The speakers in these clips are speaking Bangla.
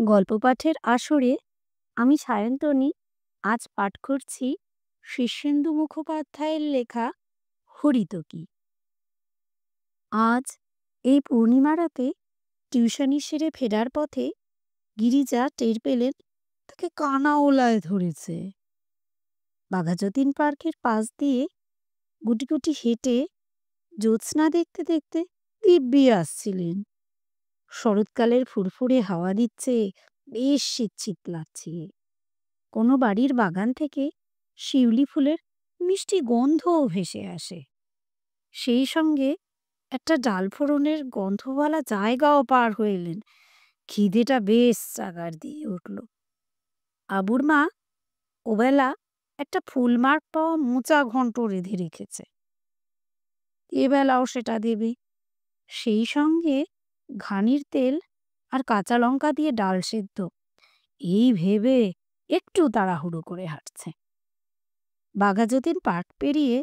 গল্প পাঠের আসরে আমি সায়ন্তনী আজ পাঠ করছি শীর্ষেন্দু মুখোপাধ্যায়ের লেখা হরিতকী। আজ এই পূর্ণিমা রাতে টিউশনি সেরে ফেরার পথে গিরিজা টের পেলেন তাকে কানাওলায় ধরেছে। বাঘাযতীন পার্কের পাশ দিয়ে গুটি গুটি হেঁটে জ্যোৎস্না দেখতে দেখতে দিব্যি আসছিলেন। শরৎকালের ফুরফুরে হাওয়া দিচ্ছে, বেশ শীত লাগছে। কোনো বাড়ির বাগান থেকে শিউলি ফুলের মিষ্টি গন্ধও ভেসে আসে। সেই সঙ্গে একটা ডালফোড়নের গন্ধওয়ালা জায়গাও পার হয়ে এলেন। খিদেটা বেশ জাগার দিয়ে উঠল। আবুর মা ওবেলা একটা ফুলমার্ক পাওয়া মোচা ঘন্ট রেঁধে রেখেছে, এবেলাও সেটা দেবে। সেই সঙ্গে ঘানির তেল আর কাঁচা লঙ্কা দিয়ে ডাল সেদ্ধ। এই ভেবে একটু তাড়াহুড়ো করে হাঁটছে। বাঘাযতীন পার্ক পেরিয়ে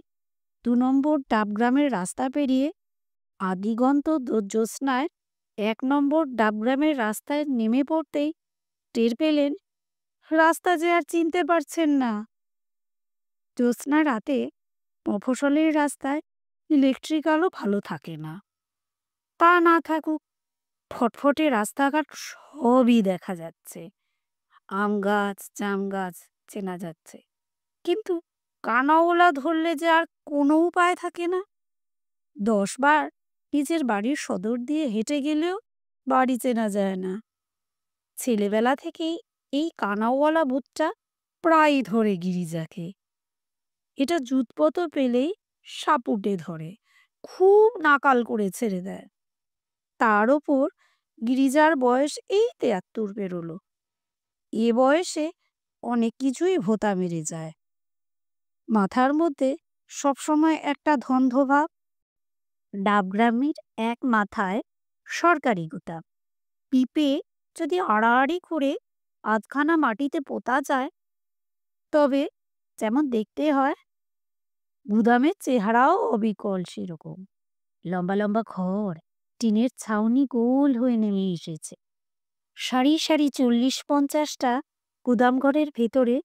২ নম্বর ডাবগ্রামের রাস্তা পেরিয়ে আদিগন্ত জ্যোৎস্নায় ১ নম্বর ডাবগ্রামের রাস্তায় নেমে পড়তেই টের পেলেন রাস্তা যে আর চিনতে পারছেন না। জ্যোৎস্না রাতে মফস্বলের রাস্তায় ইলেকট্রিক আলো ভালো থাকে না। তা না থাকুক, ফটফটে রাস্তাঘাট সবই দেখা যাচ্ছে। আম গাছ, জাম গাছ চেনা যাচ্ছে, কিন্তু কানাওলা ধরলে যে আর কোনো উপায় থাকে না। ১০ বার নিজের বাড়ির সদর দিয়ে হেঁটে গেলেও বাড়ি চেনা যায় না। ছেলেবেলা থেকেই এই কানাওয়ালা ভূতটা প্রায় ধরে গিরিজাকে। এটা জুতপত পেলেই সাপুটে ধরে, খুব নাকাল করে ছেড়ে দেয়। তার ওপর গিরিজার বয়স এই ৭৩ পেরোলো। এ বয়সে অনেক কিছুই ভোঁতা মেরে যায়। মাথার মধ্যে সবসময় একটা ধন্ধভাব। ডাবগ্রামের এক মাথায় সরকারি গোদাম। পিপে যদি আড়াআড়ি করে আধখানা মাটিতে পোতা যায়, তবে যেমন দেখতে হয়, গুদামের চেহারাও অবিকল সেরকম। লম্বা লম্বা ঘর, টিনের ছাউনি গোল হয়ে নেমে এসেছে। সারি সারি ৪০-৫০টা গুদামঘরের ভেতরে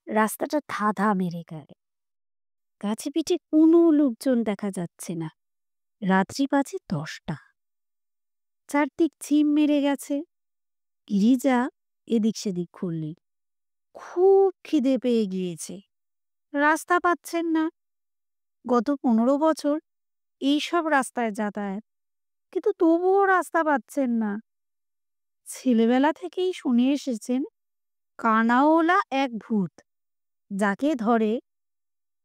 রাস্তাটা ধাঁধা মেরে গেল। গাছে পিঠে কোনো লোকজন দেখা যাচ্ছে না। রাত্রি বাজে ১০টা। চারদিক ঝিম মেরে গেছে। গিরিজা এদিক সেদিক ঘুরলেন। খুব খিদে পেয়ে গিয়েছে, রাস্তা পাচ্ছেন না। গত ১৫ বছর এইসব রাস্তায় যাতায়াত, কিন্তু তবুও রাস্তা পাচ্ছেন না। ছেলেবেলা থেকেই শুনে এসেছেন কানাওলা এক ভূত, যাকে ধরে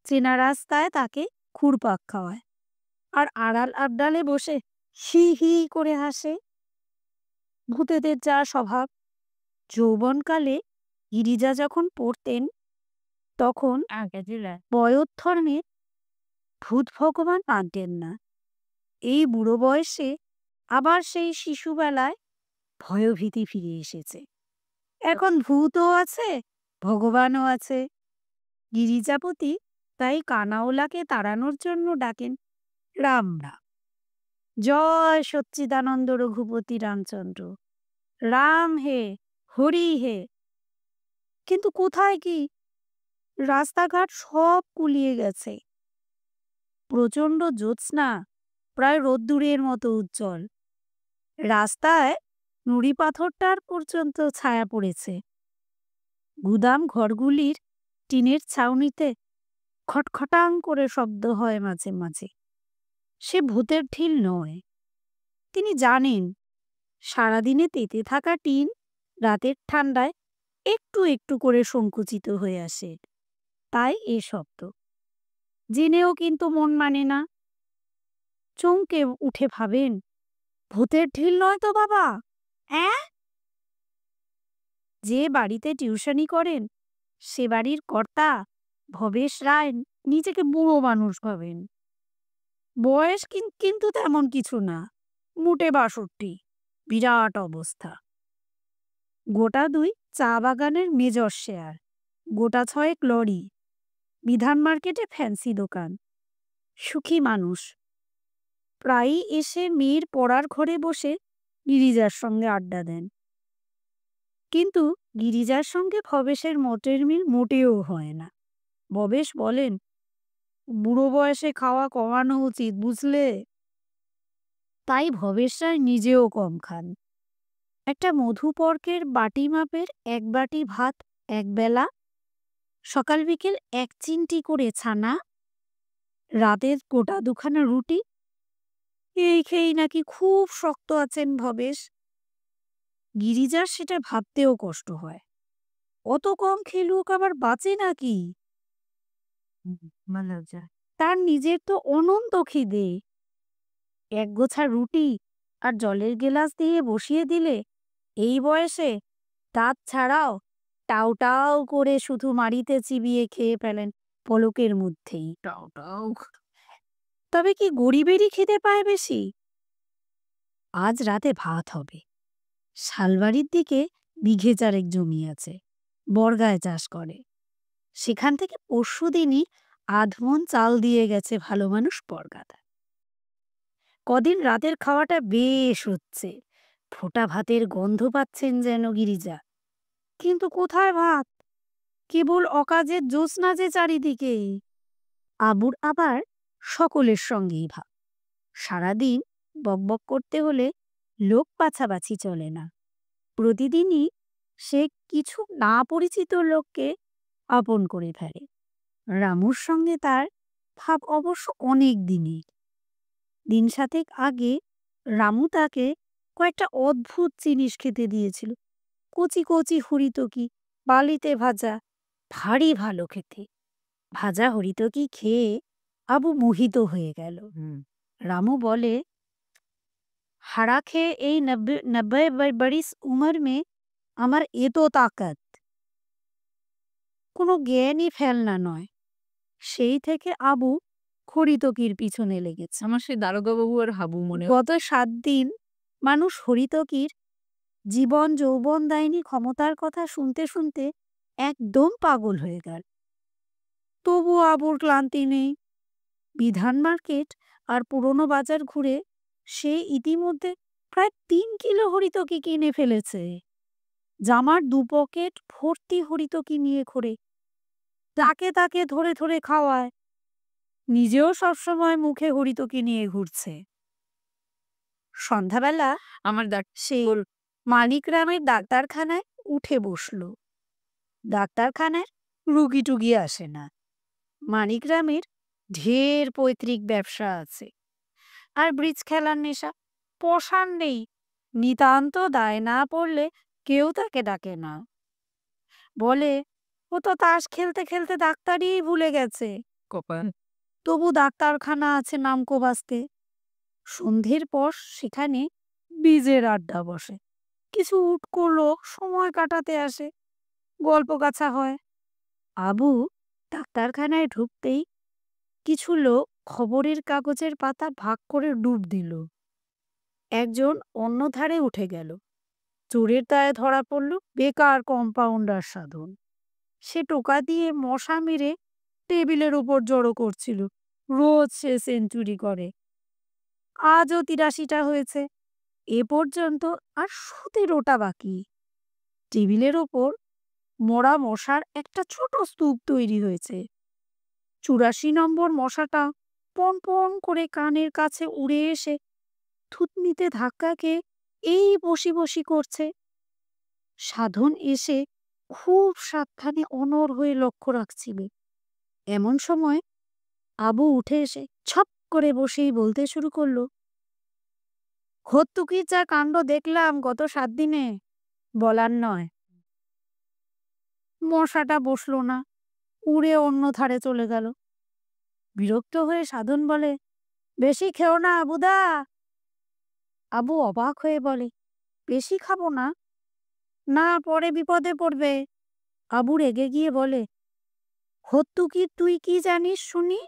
চেনা রাস্তায় তাকে ঘুরপাক খাওয়ায় আর আড়াল আবডালে বসে হি হি করে হাসে। ভূতেদের যা স্বভাব। যৌবনকালে গিরিজা যখন পড়তেন, তখন বয়োধর্মে ভূত ভগবান মানতেন না। এই বুড়ো বয়সে আবার সেই শিশুবেলায় ভয়ভীতি ফিরে এসেছে। এখন ভূতও আছে, ভগবানও আছে। গিরিজাপতি তাই কানাওলাকে তাড়ানোর জন্য ডাকেন রাম রাম। জয় সচ্চিদানন্দ রঘুপতি রামচন্দ্র, রাম হে, হরি হে। কিন্তু কোথায় কি? রাস্তাঘাট সব কুলিয়ে গেছে। প্রচণ্ড জ্যোৎস্না প্রায় রোদ্দুরের মতো উজ্জ্বল। রাস্তায় নুড়ি পাথরটার পর্যন্ত ছায়া পড়েছে। গুদাম ঘরগুলির টিনের ছাউনিতে খটখটাং করে শব্দ হয় মাঝে মাঝে। সে ভূতের ঢিল নয়। তিনি জানেন সারাদিনে তেতে থাকা টিন রাতের ঠান্ডায় একটু একটু করে সংকুচিত হয়ে আসে, তাই এ শব্দ। জেনেও কিন্তু মন মানে না। চমকে উঠে ভাবেন, ভূতের ঢিল নয় তো বাবা? যে বাড়িতে টিউশনি করেন সে বাড়ির কর্তা ভবেশ রায় নিজেকে বুড়ো মানুষ ভাবেন। বয়স কিন্তু তেমন কিছু না, মোটে ৬২। বিরাট অবস্থা। গোটা ২ চা বাগানের মেজর শেয়ার, গোটা ৬ লরি, বিধান মার্কেটে ফ্যান্সি দোকান। সুখী মানুষ। প্রায়ই এসে মেয়ের পড়ার ঘরে বসে গিরিজার সঙ্গে আড্ডা দেন। কিন্তু গিরিজার সঙ্গে ভবেশের মতের মিল মোটেও হয় না। ভবেশ বলেন, বুড়ো বয়সে খাওয়া কমানো উচিত, বুঝলে? তাই ভবেশ রায় নিজেও কম খান। একটা মধুপর্কের বাটি মাপের এক বাটি ভাত একবেলা, সকাল বিকেল এক চিমটি করে ছানা, রাতের গোটা দুখানা রুটি, এই খেয়েই নাকি খুব শক্ত আছেন ভবেশ। গিরিজার সেটা ভাবতেও কষ্ট হয়। অত কম খেয়ে লোক আবার বাঁচে নাকি? তার নিজের তো অনন্ত খিদে। এক গোছা রুটি আর জলের গেলাস দিয়ে বসিয়ে দিলে এই বয়সে দাঁত ছাড়াও টাউ টাউ করে শুধু মাড়িতে চিবিয়ে খেয়ে ফেলেন পলকের মধ্যেই। Tau tau. তবে কি গরিবেরই খেতে পায় বেশি? আজ রাতে ভাত হবে। শালবাড়ির দিকে বিঘে চারেক জমি আছে, বর্গায় চাষ করে। সেখান থেকে পরশুদিনই আধমন চাল দিয়ে গেছে ভালো মানুষ বর্গাদা। কদিন রাতের খাওয়াটা বেশ হচ্ছে, ফোটা ভাতের গন্ধ পাচ্ছেন যেন গিরিজা। কিন্তু কোথায় ভাত? কেবল অকাজের জ্যোৎস্না যে চারিদিকে। আবুর আবার সকলের সঙ্গেই ভাব। সারাদিন বকবক করতে হলে লোক বাছাবাছি চলে না। প্রতিদিনই সে কিছু না পরিচিত লোককে আপন করে ফেলে। রামুর সঙ্গে তার ভাব অবশ্য অনেক দিনই। দিন সাতেক আগে রামু তাকে কয়েকটা অদ্ভুত জিনিস খেতে দিয়েছিল। কচি কচি হরিতকি, বালিতে ভাজা, ভারী ভালো খেতে। ভাজা হরিতকি খেয়ে আবু মোহিত হয়ে গেল। রামু বলে, হাড়া খেয়ে এই 90 বরিস উমর মে আমার এত তাকাত। কোনো জ্ঞানই ফেলনা নয়। সেই থেকে আবু হরিতকির পিছনে লেগেছে। আমার সেই দারোগাবাবু আর হাবু মনে গত 7 দিন মানুষ হরিতকির জীবন যৌবন দায়নি ক্ষমতার কথা শুনতে শুনতে একদম পাগল হয়ে গেল। তবু আবুর ক্লান্তি নেই। বিধান মার্কেট আর পুরনো বাজার ঘুরে সে ইতিমধ্যে প্রায় 3 কিলো হরিতকি কিনে ফেলেছে। জামার 2 পকেট ভর্তি হরিতকি নিয়ে ঘোরে। তাকে তাকে ধরে ধরে খাওয়ায়। নিজেও সবসময় মুখে হরিতকি নিয়ে ঘুরছে। সন্ধ্যাবেলা আমার সে মানিকরামের ডাক্তারখানায় উঠে বসল। ডাক্তারখানায় রুগী টুগি আসে না। মানিকরামের ঢের পৈতৃক ব্যবসা আছে, আর ব্রিজ খেলার নেশা। পশান নেই, নিতান্ত দায় না পড়লে কেউ তাকে ডাকে না। বলে, ও তো তাস খেলতে খেলতে ডাক্তারই ভুলে গেছে। কপাল। তবু ডাক্তারখানা আছে নামকো বাস্তে। সন্ধ্যের পর সেখানে বীজের আড্ডা বসে। কিছু উটকো লোক সময় কাটাতে আসে, গল্প গাছা হয়। আবু ডাক্তারখানায় ঢুকতেই কিছু লোক খবরের কাগজের পাতা ভাগ করে ডুব দিল। একজন অন্য ধারে উঠে গেল। চোরের দায়ে ধরা পড়ল, বেকার কম্পাউন্ডার সাধন। সে টোকা দিয়ে মশা মেরে টেবিলের উপর জড়ো করছিল। রোজ সে সেঞ্চুরি করে। আজও 83টা হয়েছে। এ পর্যন্ত আর 17টা বাকি। টেবিলের ওপর মরা মশার একটা ছোট স্তূপ তৈরি হয়েছে। 84 নম্বর মশাটা পন পন করে কানের কাছে উড়ে এসে থুতনিতে ধাক্কাকে এই বসি বসি করছে। সাধন এসে খুব সাবধানে অনড় হয়ে লক্ষ্য রাখছিল। এমন সময় আবু উঠে এসে ছপ করে বসেই বলতে শুরু করলো, হত্যুকির যা কাণ্ড দেখলাম গত 7 দিনে, বলার নয়। মশাটা বসলো না, উড়ে অন্য ধারে চলে গেল। বিরক্ত হয়ে সাধন বলে, বেশি খেও না আবুদা। আবু অবাক হয়ে বলে, বেশি খাবো না? না, পরে বিপদে পড়বে। আবু রেগে গিয়ে বলে, হত্যুকির তুই কি জানিস শুনি?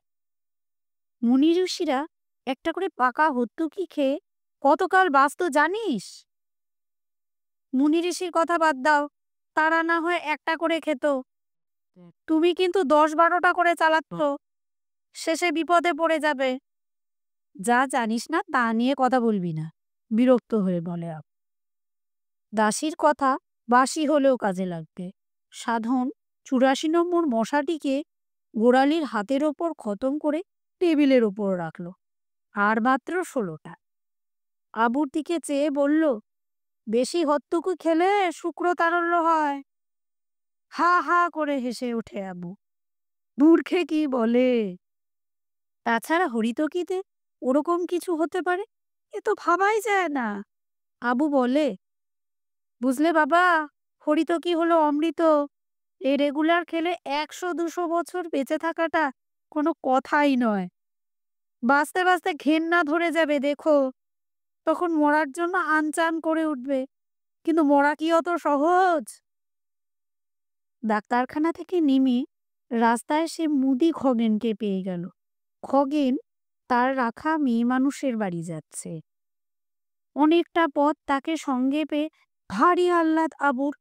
মুনি ঋষিরা একটা করে পাকা হত্যুকি খেয়ে কতকাল বাঁচত জানিস? মুনি ঋষির কথা বাদ দাও, তারা না হয় একটা করে খেত, তুমি কিন্তু 10-12টা করে চালাচ্ছ। শেষে বিপদে পড়ে যাবে। যা জানিস না তা নিয়ে কথা বলবি না, বিরক্ত হয়ে বলে আবু। দাসীর কথা বাসি হলেও কাজে লাগবে। সাধন ৮৪ নম্বর মশাটিকে গোড়ালির হাতের ওপর খতম করে টেবিলের ওপর রাখল। আর মাত্র ১৬টা। আবুর দিকে চেয়ে বলল, বেশি হত্তুকু খেলে শুক্রতারল্য হয়। হা হা করে হেসে ওঠে আবু। মূর্খে কি বলে? তাছাড়া হরিতকিতে ওরকম কিছু হতে পারে এ তো ভাবাই যায় না। আবু বলে, বুঝলে বাবা, হরিতকি হলো অমৃত। এ রেগুলার খেলে ১০০-২০০ বছর বেঁচে থাকাটা কোনো কথাই নয়। বাঁচতে বাঁচতে ঘেন্না ধরে যাবে দেখো, তখন মরার জন্য আনচান করে উঠবে। কিন্তু মরা কি অত সহজ? ডাক্তারখানা থেকে নেমে রাস্তায় সে মুদি খগেনকে পেয়ে গেল। খগেন তার রাখা মেয়ে মানুষের বাড়ি যাচ্ছে। অনেকটা পথ তাকে সঙ্গে পেয়ে ভারী আহ্লাদ আবুর।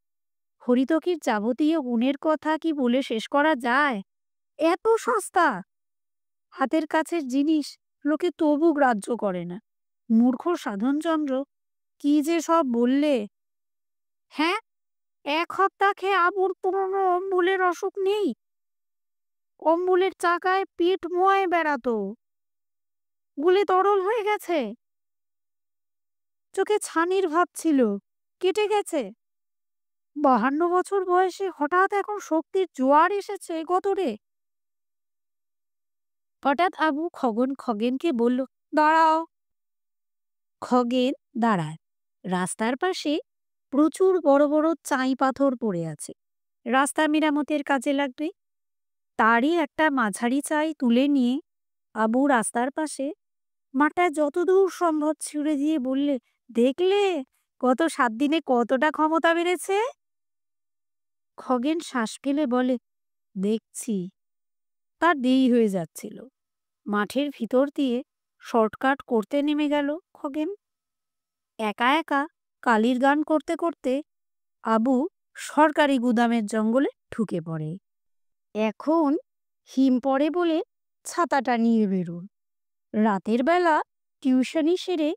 হরিতকির যাবতীয় গুণের কথা কি বলে শেষ করা যায়? এত সস্তা! হাতের কাছের জিনিস লোকে তবু গ্রাহ্য করে না। মূর্খ সাধনচন্দ্র কি যে সব বললে! হ্যাঁ, ১ হপ্তা খেয়ে আবুর পুরনো অম্বুলের অসুখ নেই। অম্বুলের চাকায় পিঠ মোয়ে বেড়াতো, গুলি তরল হয়ে গেছে। চোখে ছানির ভাব ছিল, কেটে গেছে। ৫২ বছর বয়সে হঠাৎ এখন শক্তির জোয়ার এসেছে গতরে। হঠাৎ আবু খগেনকে বলল, দাঁড়াও। খগেন দাঁড়ায়। রাস্তার পাশে প্রচুর বড় বড় চাই পাথর পড়ে আছে, রাস্তা মেরামতের কাজে লাগবে। তারই একটা মাঝারি চাই তুলে নিয়ে আবু রাস্তার পাশে মাঠটা যতদূর সম্ভব ছুড়ে দিয়ে বললে, দেখলে গত ৭ দিনে কতটা ক্ষমতা বেড়েছে? খগেন শ্বাস ফেলে বলে, দেখছি। তার দেরি হয়ে যাচ্ছিল। মাঠের ভিতর দিয়ে শর্টকাট করতে নেমে গেল খগেন। একা একা কালির গান করতে করতে আবু সরকারি গুদামের জঙ্গলে ঢুকে পড়ে। এখন হিম পড়ে বলে ছাতাটা নিয়ে বেরোন। রাতের বেলা টিউশনি সেরে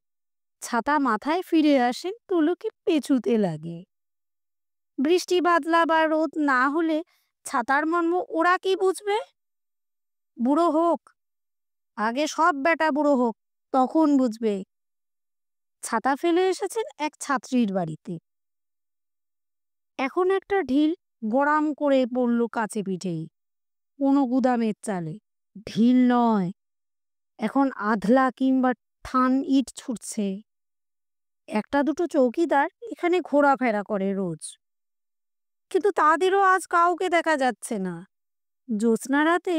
ছাতা মাথায় ফিরে আসেন তুলুকে পেঁচুতে লাগে। বৃষ্টি বাদলা বা রোদ না হলে ছাতার মর্ম ওরা কি বুঝবে? বুড়ো হোক, আগে সব বেটা বুড়ো হোক, তখন বুঝবে। ছাতা ফেলে এসেছেন এক ছাত্রীর বাড়িতে। এখন একটা ঢিল গড়াম করে পড়ল কাছে পিঠেই, কোনো গুদামের চালে। ঢিল নয়, এখন আধলা কিংবা ঠান ইট ছুটছে। একটা দুটো চৌকিদার এখানে ঘোরাফেরা করে রোজ, কিন্তু তাদেরও আজ কাউকে দেখা যাচ্ছে না। জ্যোৎস্না রাতে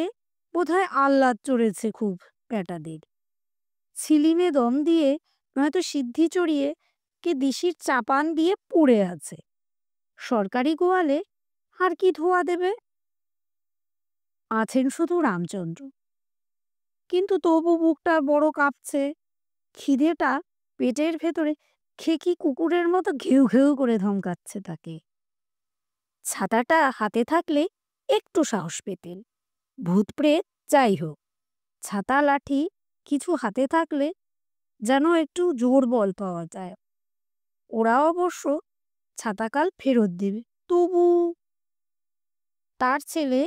বোধহয় আহ্লাদ চড়েছে খুব বেটাদের। ছিলিমে দম দিয়ে নয়তো সিদ্ধি চড়িয়ে কে দিশির চাপান দিয়ে পড়ে আছে। সরকারি গোয়ালে আর কি ধোয়া দেবে? আছেন শুধু রামচন্দ্র, কিন্তু তবু বুকটা বড় কাঁপছে। খিদেটা পেটের ভেতরে খেকি কুকুরের মতো ঘেউ ঘেউ করে ধমকাচ্ছে তাকে। ছাতাটা হাতে থাকলে একটু সাহস পেতেন। ভূত প্রেত যাই হোক, ছাতা লাঠি কিছু হাতে থাকলে যেন একটু জোর বল পাওয়া যায়। ওরা অবশ্য ছাতাকাল ফেরত দেবে, তবু তার ছেলে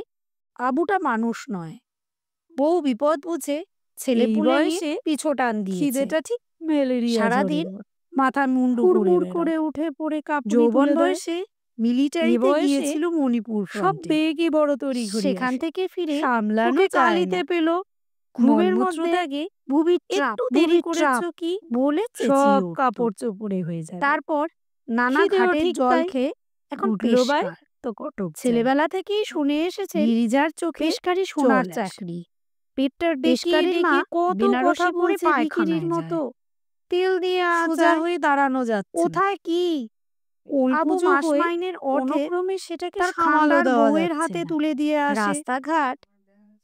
আবুটা মানুষ নয়। বউ বিপদ বুঝে ছেলে পুলে নিয়ে পিছোটান দিয়েছে। ঠিক ম্যালেরিয়া সারাদিন মাথা মুন্ডু করে উঠে পড়ে কাঁপুনি। যৌবন বয়সে মিলিটারিতে গিয়েছিল মণিপুর, সব বেগই বড় তরি। সেখান থেকে ফিরে সামলানো কালিতে পেল ঘুমের মধ্যে বুবির একটু দেরি করেছো কি বলে সব কাপড় চোপড়ে হয়ে যায়। তারপর নানা ঘাটের জল খেয়ে এখন পেশকার। ছেলেবেলা থেকেই শুনে এসেছে গিরিজার চোখে পেশকারি সোনার চাকরি। পেটটার পেশকারির মা কত কথা বলে পায়খানার মতো তেল দিয়ে সোজা হয়ে দাঁড়ানো যাচ্ছে। কোথায় কি আবু মাস মাইনের অনুক্রমে সেটাকে সামালো বউয়ের হাতে তুলে দিয়ে আসে। রাস্তাঘাট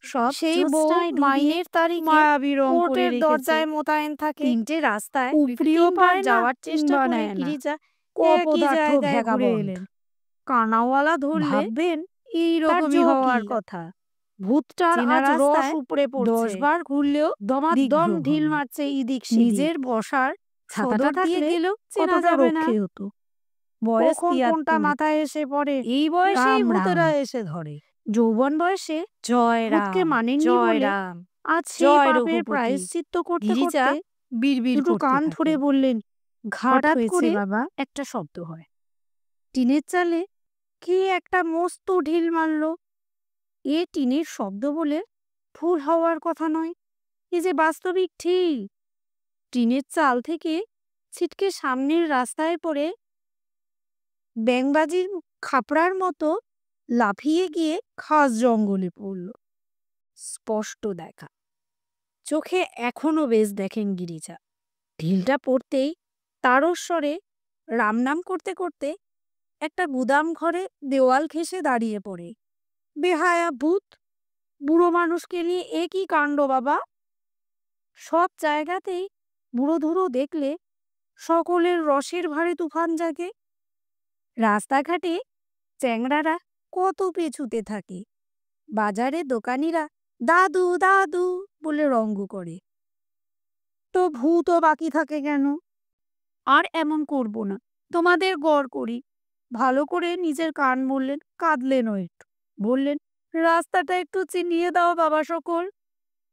সব সেই বউ মাইনের তারিখে মায়াবী রং করে দরজায় মোতায়েন থাকে। 3টে রাস্তায় উপরিও পার যাওয়ার চেষ্টা করে গিরিজা অপদার্থ ভেগা এলেন। কানাওয়ালা ধরলে ভাববেন এইরকমই হওয়ার কথা। ভূতটার আজ রস উপরে পড়ছে। 10 বার ঘুরলেও দমাদম ঢিল মারছে ইদিক নিজের বসার ছাতাটা দিয়ে গেলেও চেনা যাবে না। বয়স কখন কোনটা ৭৩। মাথায় এসে পড়ে এই বয়সেই রাম ভূতেরা রাম। এসে ধরে। যৌবন বয়সে জয় ভূতকে রাম, মানেননি জয় বলে রাম, আজ সেই জয় পাপের রঘুপতি। প্রায়শ্চিত্ত করতে গিরিজা করতে বিড়বিড় দুটো করতে কান থাকে। ধরে বললেন, ঘাট হঠাৎ হয়েছে করে বাবা। একটা শব্দ হয়। টিনের চালে কে একটা মস্ত ঢিল মারল। এ টিনের শব্দ বলে ভুল হওয়ার কথা নয়, এ যে বাস্তবিক ঠিক। টিনের চাল থেকে ছিটকে সামনের রাস্তায় পড়ে ব্যাঙবাজির খাপড়ার মতো লাফিয়ে গিয়ে খাস জঙ্গলে পড়ল। স্পষ্ট দেখা, চোখে এখনো বেশ দেখেন গিরিজা। ঢিলটা পড়তেই তারস্বরে রাম নাম করতে করতে একটা গুদাম ঘরে দেওয়াল ঘেঁষে দাঁড়িয়ে পড়ে। বেহায়া ভূত, বুড়ো মানুষকে নিয়ে এ কি কাণ্ড বাবা! সব জায়গাতেই বুড়ো ধুড়ো দেখলে সকলের রসের ভারে তুফান জাগে। রাস্তাঘাটে চ্যাংড়ারা কত পেছুতে থাকে, বাজারে দোকানিরা দাদু দাদু বলে রঙ্গ করে। তো ভূতও বাকি থাকে কেন? আর এমন করব না, তোমাদের গড় করি। ভালো করে নিজের কান বললেন, কাঁদলেনও একটু। বললেন, রাস্তাটা একটু চিনিয়ে দাও বাবা সকল,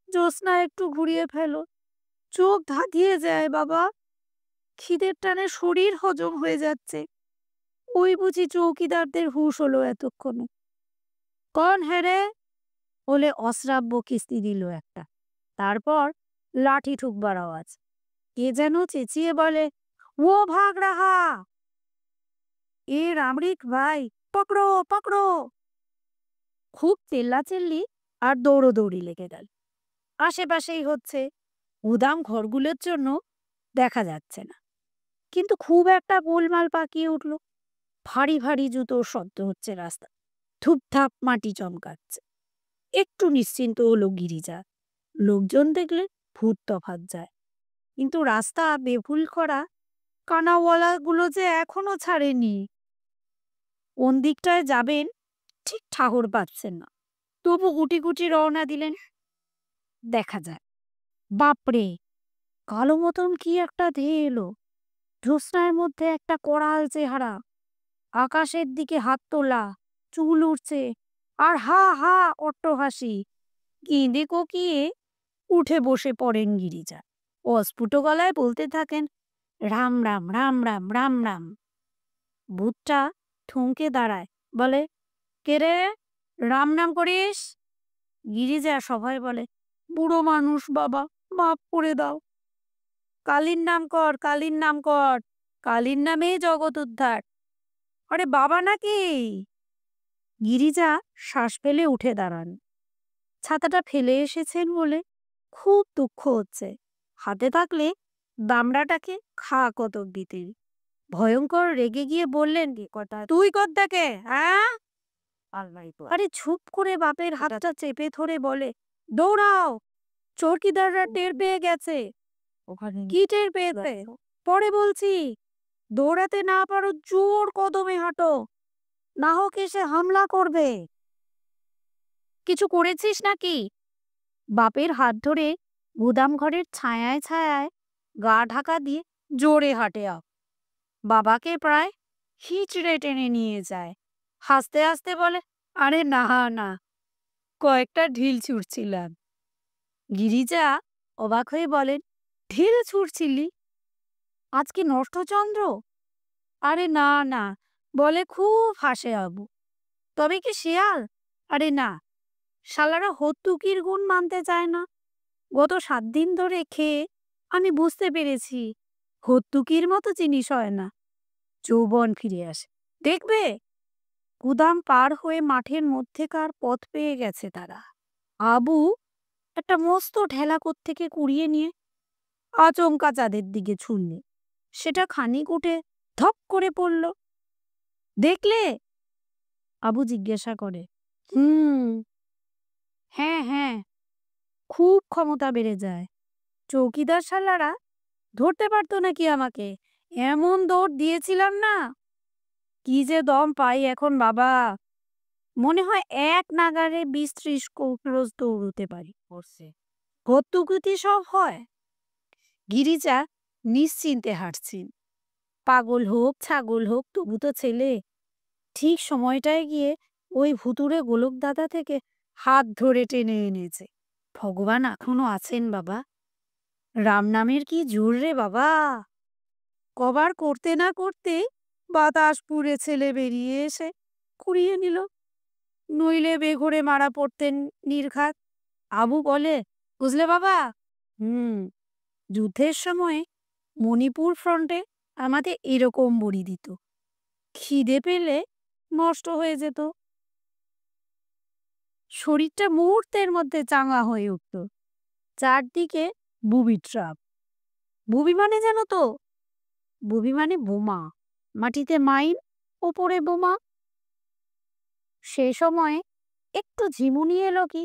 জ্যোৎস্না একটু ঘুরিয়ে ফেলো। চোখ ধাঁধিয়ে যায় বাবা, খিদের টানে শরীর হজম হয়ে যাচ্ছে। ওই বুঝি চৌকিদারদের হুঁশ হলো এতক্ষণে। কন হেরে বলে অশ্রাব্য কিস্তি দিল একটা। তারপর লাঠি ঠুকবার আওয়াজ। কে যেন চেঁচিয়ে বলে, ও ভাগ রাহা, এ রামরিক ভাই, পকড়ো পকড়ো। খুব চেল্লাচেল্লি আর দৌড়োদৌড়ি লেগে গেল। আশেপাশেই হচ্ছে, গুদাম ঘরগুলোর জন্য দেখা যাচ্ছে না, কিন্তু খুব একটা গোলমাল পাকিয়ে উঠল। ভারী ভারী জুতোর শব্দ হচ্ছে রাস্তা, ধুপধাপ মাটি চমকাচ্ছে। একটু নিশ্চিন্ত হলো গিরিজা। লোকজন দেখলে ভূত তফাৎ যায়, কিন্তু রাস্তা বেভুল করা কানাওয়ালাগুলো যে এখনো ছাড়েনি। কোন দিকটায় যাবেন ঠিক ঠাহর পাচ্ছেন না, তবু গুটি গুটি রওনা দিলেন। দেখা যায়, বাপরে, কালো মতন কি একটা ধেয়ে এলো। জ্যোৎস্নার মধ্যে একটা করাল চেহারা, আকাশের দিকে হাত তোলা, চুল উঠছে, আর হা হা অট্টহাসি। কেঁদে কোকিয়ে উঠে বসে পড়েন গিরিজা। অস্ফুট গলায় বলতে থাকেন, রাম রাম রাম রাম রাম রাম। ভূতটা থমকে দাঁড়ায়, বলে, কে রে, রাম নাম করিস? গিরিজা সবাই বলে, বুড়ো মানুষ বাবা, মাফ করে দাও। কালীর নাম কর, কালীর নাম কর, কালীর নামেই জগৎ উদ্ধার। আরে বাবা নাকি? গিরিজা শ্বাস ফেলে উঠে দাঁড়ান। ছাতাটা ফেলে এসেছেন বলে খুব দুঃখ হচ্ছে। হাতে থাকলে দামড়াটাকে খা কতক দিতেন। ভয়ঙ্কর রেগে গিয়ে বললেন, কি কথা, তুই কর্তাকে, হ্যাঁ? আরে চুপ করে বাপের হাতটা চেপে ধরে বলে, দৌড়াও, চৌকিদাররা টের পেয়ে গেছে। কি টের পেয়েছে? পরে বলছি। দৌড়াতে না পারো জোর কদমে হাঁটো, না হোক এসে হামলা করবে। কিছু করেছিস নাকি? বাপের হাত ধরে গুদাম ঘরের ছায়ায় ছায়ায় গা ঢাকা দিয়ে জোরে হাঁটে বাবাকে প্রায় হিচড়ে টেনে নিয়ে যায়। হাসতে হাসতে বলে, আরে না না, কয়েকটা ঢিল ছুঁড়ছিলাম। গিরিজা অবাক হয়ে বলেন, ঢিল ছুঁড়ছিলি? আজ কি নষ্টচন্দ্র? আরে না না, বলে খুব হাসে আবু। তবে কি শেয়াল? আরে না, শালারা হত্যুকির গুণ মানতে চায় না। গত 7 দিন ধরে খেয়ে আমি বুঝতে পেরেছি, হত্যুকির মতো জিনিস হয় না। যৌবন ফিরে আসে, দেখবে। গুদাম পার হয়ে মাঠের মধ্যেকার পথ পেয়ে গেছে তারা। আবু একটা মস্ত ঢেলা থেকে কুড়িয়ে নিয়ে আচমকা চাঁদের দিকে ছুঁড়লে। সেটা খানিক উঠে ধপ করে পড়ল। দেখলে? আবু জিজ্ঞাসা করে। হ্যাঁ হ্যাঁ, খুব ক্ষমতা বেড়ে যায়। চৌকিদার শালারা ধরতে পারতো নাকি আমাকে? এমন দৌড় দিয়েছিলাম না, কি যে দম পাই এখন বাবা। মনে হয় এক নাগারে 20-30 ক্রোশ দৌড়তে পারি। হত্যুকুতি সব হয়। গিরিজা নিশ্চিন্তে হাঁটছেন। পাগল হোক ছাগল হোক তবু তো ছেলে। ঠিক সময়টায় গিয়ে ওই ভুতুড়ে গোলক দাদা থেকে হাত ধরে টেনে এনেছে। ভগবান এখনো আছেন বাবা। রাম নামের কি জোর রে বাবা। কবার করতে না করতে বাতাস পুড়ে ছেলে বেরিয়ে এসে কুড়িয়ে নিল, নইলে বেঘরে মারা পড়তেন নির্ঘাত। আবু বলে, বুঝলে বাবা, হুম, যুদ্ধের সময় মণিপুর ফ্রন্টে আমাদের এরকম বড়ি দিত। খিদে পেলে নষ্ট হয়ে যেত, শরীরটা মুহূর্তের মধ্যে চাঙ্গা হয়ে উঠত। চারদিকে বুবি ট্রাপ। বুবি মানে জানো তো? বুবি মানে বোমা। মাটিতে মাইন, ওপরে বোমা। সে সময় একটু ঝিমুনি এলো কি,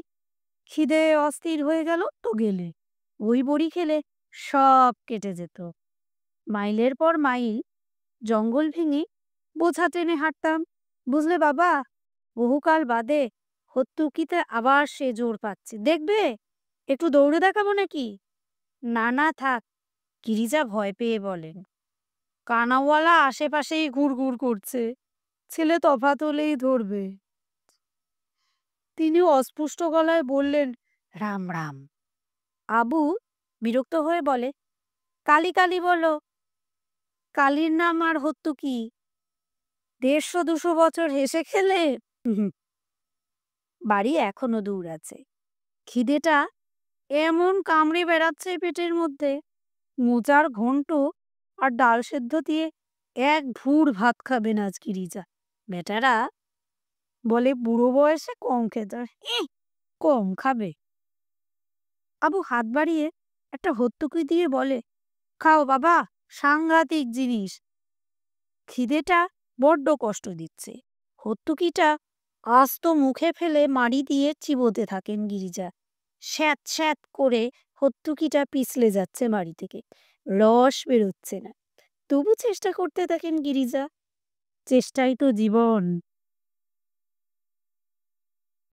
খিদে অস্থির হয়ে গেল তো গেলে ওই বড়ি খেলে সব কেটে যেত। মাইলের পর মাইল জঙ্গল ভেঙে বোঝা টেনে হাঁটতাম। বুঝলে বাবা, বহুকাল বাদে হত্যুকিতে আবার সে জোর পাচ্ছে। দেখবে, একটু দৌড়ে দেখাবো নাকি? না না থাক, গিরিজা ভয় পেয়ে বলেন। কানাওয়ালা আশেপাশেই ঘুরঘুর করছে, ছেলে তফাৎ হলেই ধরবে। তিনি অস্পষ্ট গলায় বললেন, রাম রাম। আবু বিরক্ত হয়ে বলে, কালী কালী বলো। কালীর নাম আর হত্যুকি? 150-200 বছর হেসে খেলে বাড়ি এখনো দূর আছে। খিদেটা এমন কামড়ে বেড়াচ্ছে পেটের মধ্যে, মোচার ঘন্ট আর ডাল সেদ্ধ দিয়ে এক ভুর ভাত খাবে না আজ গিরিজা। বেটারা বলে বুড়ো বয়সে কম খেতে হয়। কম খাবে। আবু হাত বাড়িয়ে একটা হত্যুকি দিয়ে বলে, খাও বাবা, সাংঘাতিক জিনিস। খিদেটা বড্ড কষ্ট দিচ্ছে। হত্যুকিটা আস্ত মুখে ফেলে মাড়ি দিয়ে চিবোতে থাকেন গিরিজা। স্যাঁত স্যাঁত করে হত্যুকিটা পিছলে যাচ্ছে মাড়ি থেকে, রস বেরোচ্ছে না। তবু চেষ্টা করতে থাকেন গিরিজা। চেষ্টাই তো জীবন।